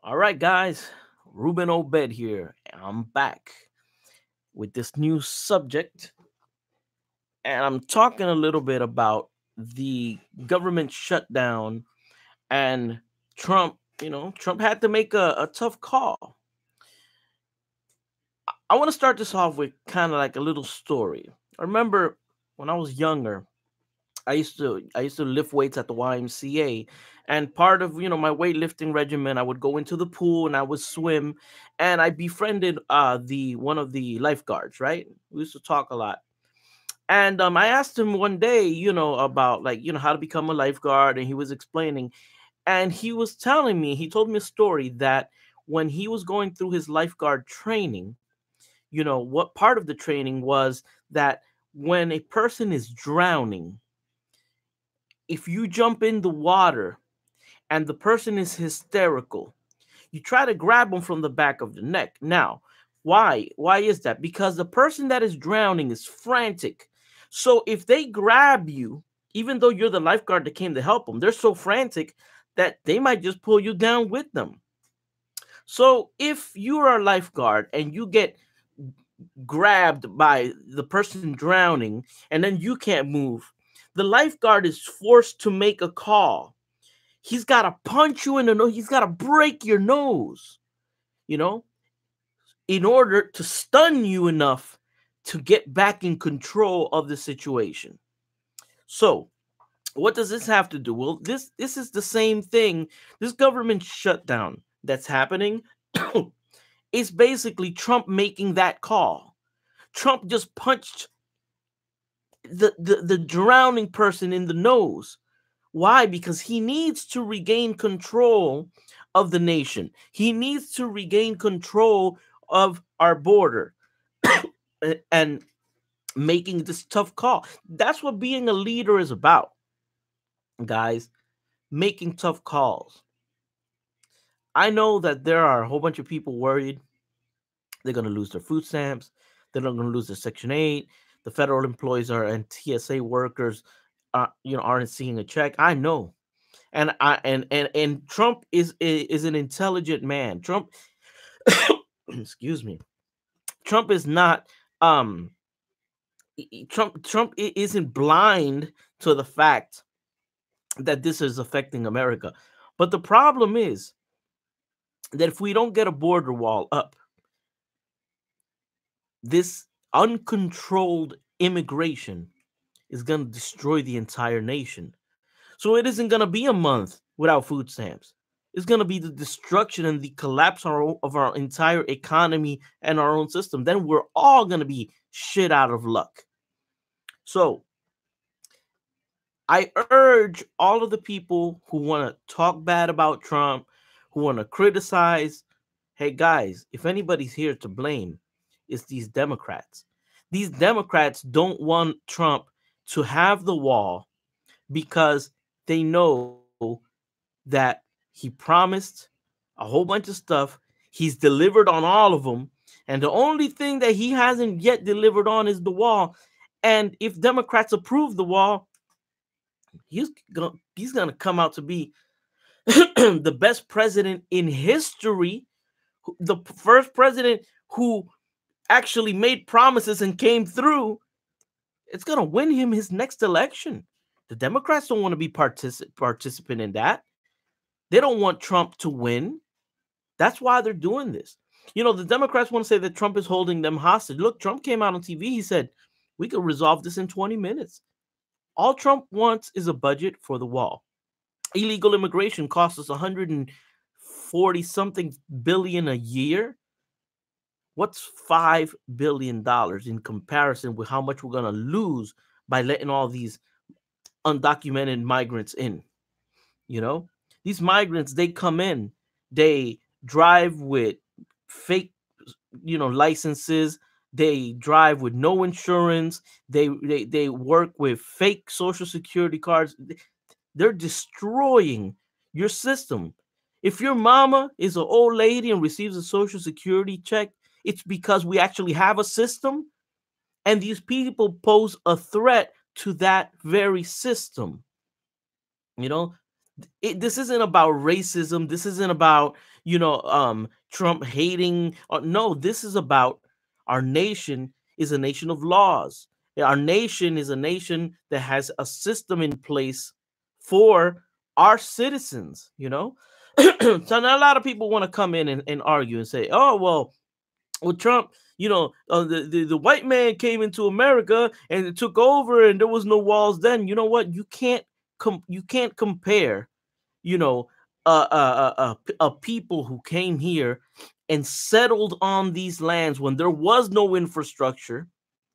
All right, guys. Ruben Obed here. And I'm back with this new subject. And I'm talking a little bit about the government shutdown and Trump. Trump had to make a tough call. I want to start this off with kind of like a little story. I remember when I was younger, I used to lift weights at the YMCA, and part of my weightlifting regimen, I would go into the pool and I would swim, and I befriended the one of the lifeguards. Right, we used to talk a lot, and I asked him one day, about like how to become a lifeguard, and he was explaining, and he was telling me, he told me a story that when he was going through his lifeguard training, what part of the training was that when a person is drowning, if you jump in the water and the person is hysterical, you try to grab them from the back of the neck. Now, why? Why is that? Because the person that is drowning is frantic. So if they grab you, even though you're the lifeguard that came to help them, they're so frantic that they might just pull you down with them. So if you are a lifeguard and you get grabbed by the person drowning and then you can't move, the lifeguard is forced to make a call. He's got to punch you in the nose. He's got to break your nose, you know, in order to stun you enough to get back in control of the situation. So, what does this have to do? Well, this is the same thing. This government shutdown that's happening is basically Trump making that call. Trump just punched the drowning person in the nose. Why? Because he needs to regain control of the nation. He needs to regain control of our border and making this tough call. That's what being a leader is about, guys. Making tough calls. I know that there are a whole bunch of people worried they're going to lose their food stamps. They're not going to lose their Section 8. The federal employees are and TSA workers, aren't seeing a check. I know, and Trump is an intelligent man. Trump, excuse me, Trump is not Trump isn't blind to the fact that this is affecting America. But the problem is that if we don't get a border wall up, this uncontrolled immigration is going to destroy the entire nation. So it isn't going to be a month without food stamps. It's going to be the destruction and the collapse of our entire economy and our own system. Then we're all going to be shit out of luck. So I urge all of the people who want to talk bad about Trump, who want to criticize, hey guys, if anybody's here to blame, it's these Democrats. These Democrats don't want Trump to have the wall because they know that he promised a whole bunch of stuff. He's delivered on all of them. And the only thing that he hasn't yet delivered on is the wall. And if Democrats approve the wall, he's gonna come out to be the best president in history, the first president who actually made promises and came through. It's gonna win him his next election. The Democrats don't want to be participant in that. They don't want Trump to win. That's why they're doing this. The Democrats want to say that Trump is holding them hostage. Look, Trump came out on TV. He said, we could resolve this in 20 minutes. All Trump wants is a budget for the wall. Illegal immigration costs us 140 something billion a year. What's $5 billion in comparison with how much we're going to lose by letting all these undocumented migrants in? These migrants, they come in, they drive with fake licenses, they drive with no insurance, they work with fake social security cards. They're destroying your system. If your mama is an old lady and receives a social security check, it's because we actually have a system, and these people pose a threat to that very system. This isn't about racism. This isn't about, Trump hating. No, this is about our nation is a nation of laws. Our nation is a nation that has a system in place for our citizens. So now a lot of people want to come in and argue and say, oh, well, Trump, the white man came into America and it took over and there was no walls then. You know what? You can't compare, you know, a people who came here and settled on these lands when there was no infrastructure,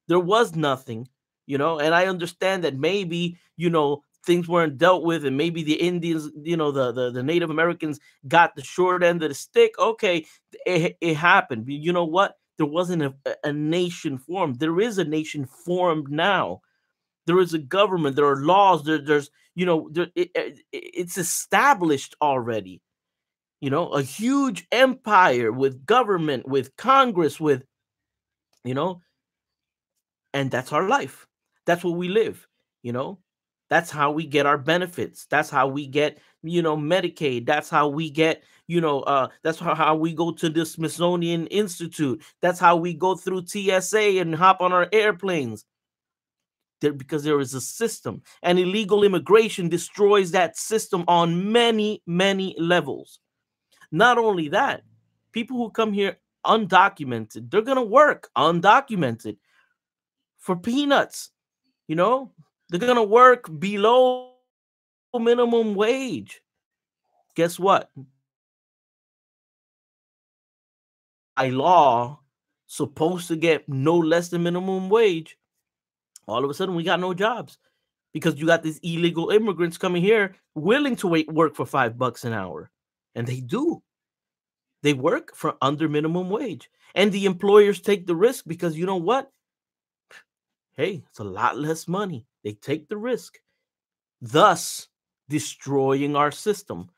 there was nothing, and I understand that maybe, things weren't dealt with and maybe the Indians, the Native Americans got the short end of the stick. Okay, it happened. But you know what? There wasn't a nation formed. There is a nation formed now. There is a government. There are laws. There's it's established already. A huge empire with government, with Congress, with you know, and that's our life. That's what we live. You know, that's how we get our benefits. That's how we get Medicaid. That's how we get that's how we go to the Smithsonian Institute. That's how we go through TSA and hop on our airplanes. Because there is a system, and illegal immigration destroys that system on many, many levels. Not only that, people who come here undocumented, they're going to work undocumented for peanuts. They're going to work below minimum wage. Guess what? By law, supposed to get no less than minimum wage. All of a sudden, we got no jobs because you got these illegal immigrants coming here willing to work for $5 an hour. And they do. They work for under minimum wage. And the employers take the risk because you know what? Hey, it's a lot less money. They take the risk, thus destroying our system.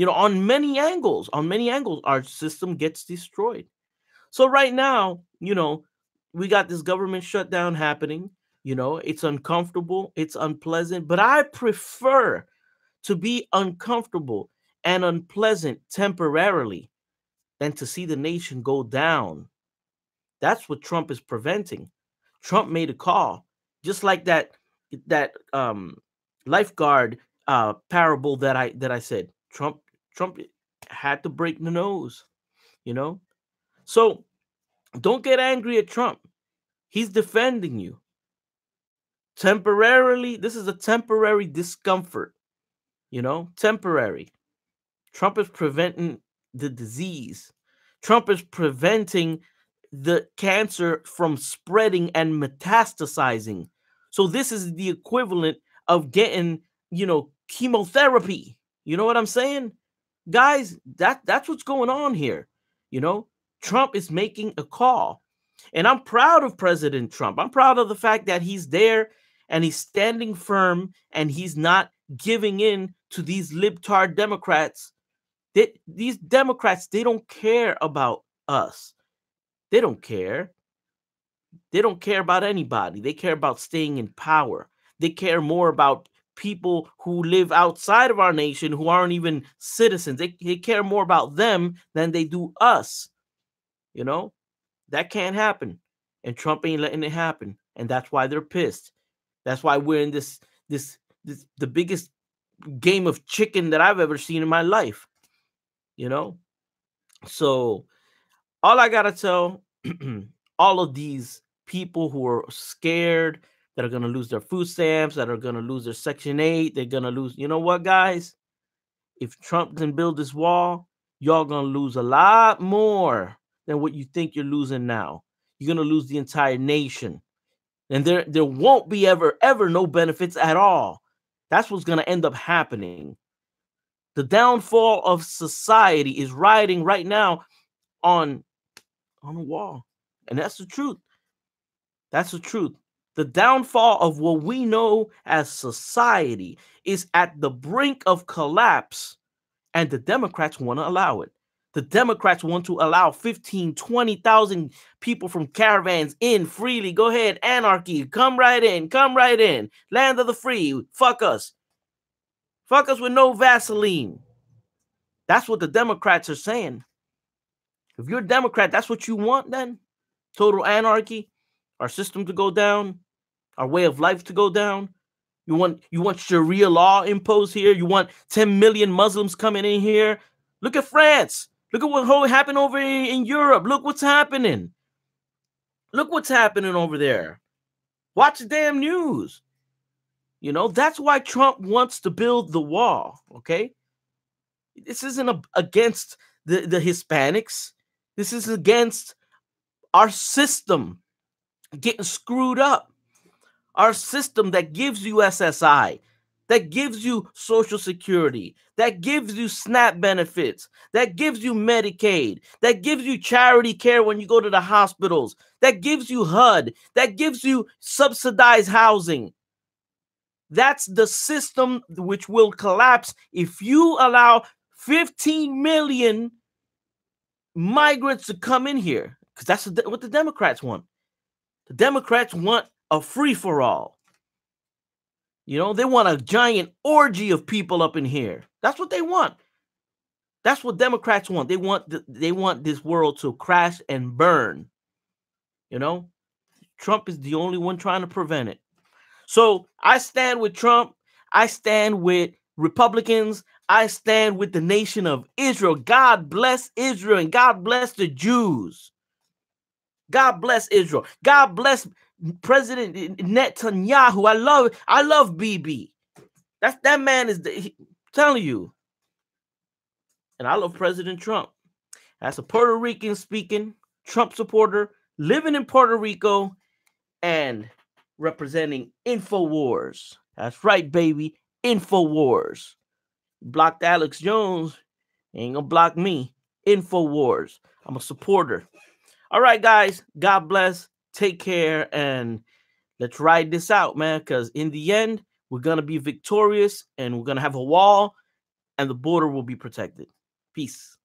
On many angles, our system gets destroyed. So right now, we got this government shutdown happening. It's uncomfortable, it's unpleasant, but I prefer to be uncomfortable and unpleasant temporarily than to see the nation go down. That's what Trump is preventing. Trump made a call, just like that lifeguard parable that I said. Trump had to break the nose, So don't get angry at Trump. He's defending you. Temporarily, this is a temporary discomfort, temporary. Trump is preventing the disease. Trump is preventing the cancer from spreading and metastasizing. So this is the equivalent of getting, chemotherapy. You know what I'm saying? Guys, that's what's going on here. Trump is making a call. And I'm proud of President Trump. I'm proud of the fact that he's there and he's standing firm and he's not giving in to these libtard Democrats. These Democrats, they don't care about us. They don't care. They don't care about anybody. They care about staying in power. They care more about people who live outside of our nation who aren't even citizens. They care more about them than they do us. That can't happen. And Trump ain't letting it happen. And that's why they're pissed. That's why we're in this the biggest game of chicken that I've ever seen in my life. So all I gotta tell all of these people who are scared, that are gonna lose their food stamps, that are gonna lose their Section 8, they're gonna lose. You know what, guys? If Trump doesn't build this wall, y'all gonna lose a lot more than what you think you're losing now. You're gonna lose the entire nation. And there won't be ever no benefits at all. That's what's gonna end up happening. The downfall of society is riding right now on a wall. And that's the truth. That's the truth. The downfall of what we know as society is at the brink of collapse, and the Democrats want to allow it. The Democrats want to allow 15, 20,000 people from caravans in freely. Go ahead, anarchy. Come right in. Come right in. Land of the free. Fuck us. Fuck us with no Vaseline. That's what the Democrats are saying. If you're a Democrat, that's what you want then? Total anarchy? Our system to go down? Our way of life to go down? You want Sharia law imposed here? You want 10 million Muslims coming in here? Look at France. Look at what happened over in Europe. Look what's happening. Look what's happening over there. Watch the damn news. You know, that's why Trump wants to build the wall, okay? This isn't against the Hispanics. This is against our system getting screwed up. Our system that gives you SSI, that gives you Social Security, that gives you SNAP benefits, that gives you Medicaid, that gives you charity care when you go to the hospitals, that gives you HUD, that gives you subsidized housing. That's the system which will collapse if you allow 15 million migrants to come in here, because that's what the Democrats want. The Democrats want a free-for-all. You know, they want a giant orgy of people up in here. That's what they want. That's what Democrats want. They want this world to crash and burn. You know, Trump is the only one trying to prevent it. So I stand with Trump. I stand with Republicans. I stand with the nation of Israel. God bless Israel and God bless the Jews. God bless Israel. God bless President Netanyahu. I love BB. That man is telling you. And I love President Trump. As a Puerto Rican speaking Trump supporter, living in Puerto Rico and representing InfoWars. That's right, baby. InfoWars. Blocked Alex Jones. Ain't gonna block me. InfoWars. I'm a supporter. All right, guys. God bless. Take care. And let's ride this out, man. Because in the end, we're going to be victorious. And we're going to have a wall. And the border will be protected. Peace.